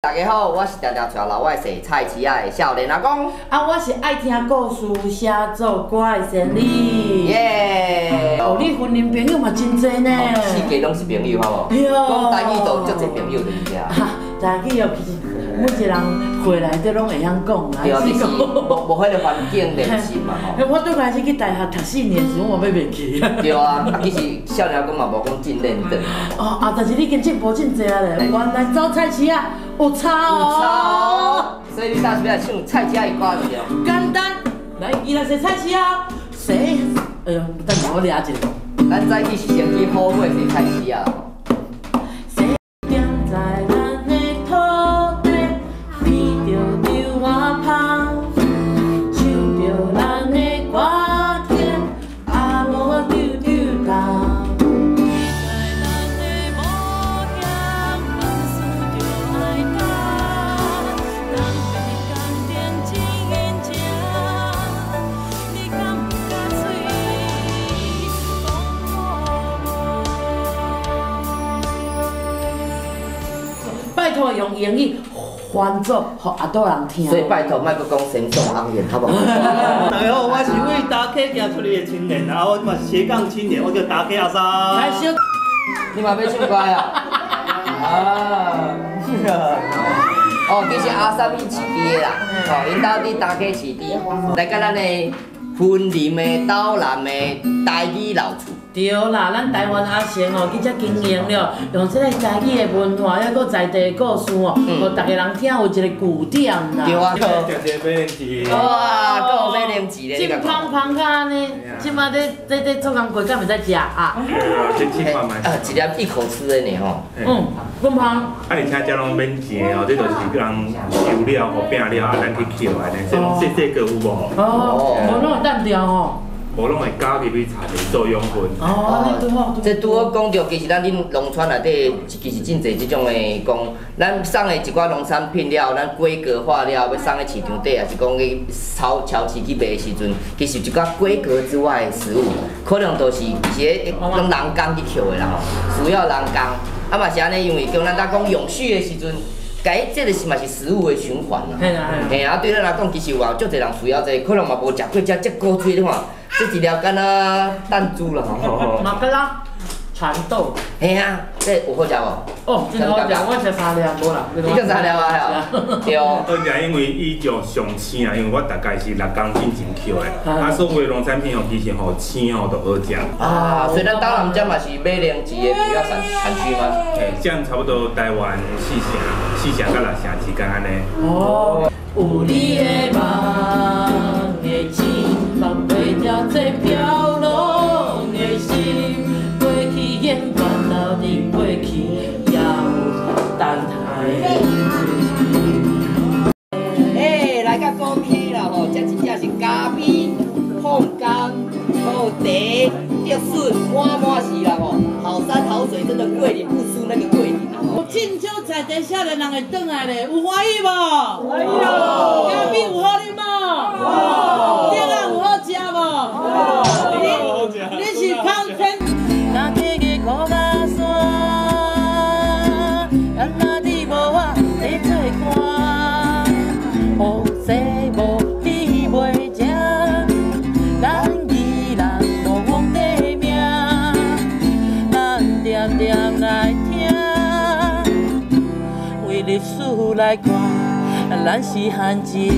大家好，我是常常带老外说菜市仔的少年阿公。我是爱听故事、写作歌的仙女。耶！你婚姻朋友嘛真多呢。四家拢是朋友，好无？讲台语都足侪朋友就是这。台语哦，其实每一个人回来都拢会晓讲啦。对啊，就是无迄个环境练习嘛吼。我拄开始去大学读4年时，我要袂记。对啊，其实少年阿公嘛无讲真认真。但是你已经进步真侪啊咧。原来走菜市啊。 有差哦，所以你当时要唱菜市仔的歌是哦。简单，来，伊来说菜市啊，谁？哎呦，等下我抓一个。咱早起是先去好火说菜市仔。谁踮在咱的土地，闻着稻花香，唱着咱的歌曲，阿母丢丢当。 拜托用英语翻作给阿多人听。所以拜托，莫阁讲神送红颜，好不好？大家好，我是为打客行出来的青年啊，我嘛是斜杠青年，我叫打客阿三。开始。你嘛要唱歌啊？哦，其实阿三伊饲猪的啦，吼，因兜伫打客饲猪，来甲咱的云林的岛南的台语老厝。 对啦，咱台湾阿成哦，去遮经营了，用这个台语的文化，还佫在地故事哦，互大家人听有一个据点啦。对啊，食一个马铃薯。哇，佫有马铃薯咧，真芳芳甲安尼，即马在做工过，敢袂使食啊？先试看卖。一粒一口吃的呢吼。芳芳。而且遮拢免钱哦，这就是人油料和饼料啊，咱去捡的呢，这拢细细个有无？无拢会淡掉吼。 无拢会加入去茶的作用分。安尼好。这拄好讲到，其实咱恁农村内底其实真侪即种的讲，咱送的一寡农产品了，咱规格化了，要送去市场底，也是讲去超市去卖的时阵，其实一寡规格之外的食物，可能都是其实用人工去捡的啦吼，需要人工。啊嘛是安尼，因为叫咱讲永续的时阵。 这个是嘛是食物的循环啦。嘿啊，对咱来讲，其实有足侪人需要这，可能嘛无食过这古脆的话，这一粒敢若弹珠啦吼。马格拉蚕豆。嘿啊，这有好食无？哦，真好食，我食3粒无啦。你食3粒啊？对。而且因为伊就上青啊，因为我大概是6公斤前捡的，啊，所有的农产品哦，其实吼青哦都好食。所以咱岛南这嘛是马铃薯的主要产区吗？嘿，这样差不多台湾4城到6城之间安尼。哦，有你的梦的钱，放袂掉这飘落的心，过去演完了你过去也有等待。来到高溪啦吼，这真正是咖啡、碰柑、好茶、竹笋，满是啦吼，好山好水，真的桂林不输那个桂林啦吼。凊少在地少年人会转来咧，有欢喜无？欢喜哦！咖啡有好啉无？饼仔有好食无？你是靠天。那天的苦甲山，咱那你无我在做伴，好势无你袂食，咱二人无枉地命，咱点点来听，为历史来看，咱是汉一兄。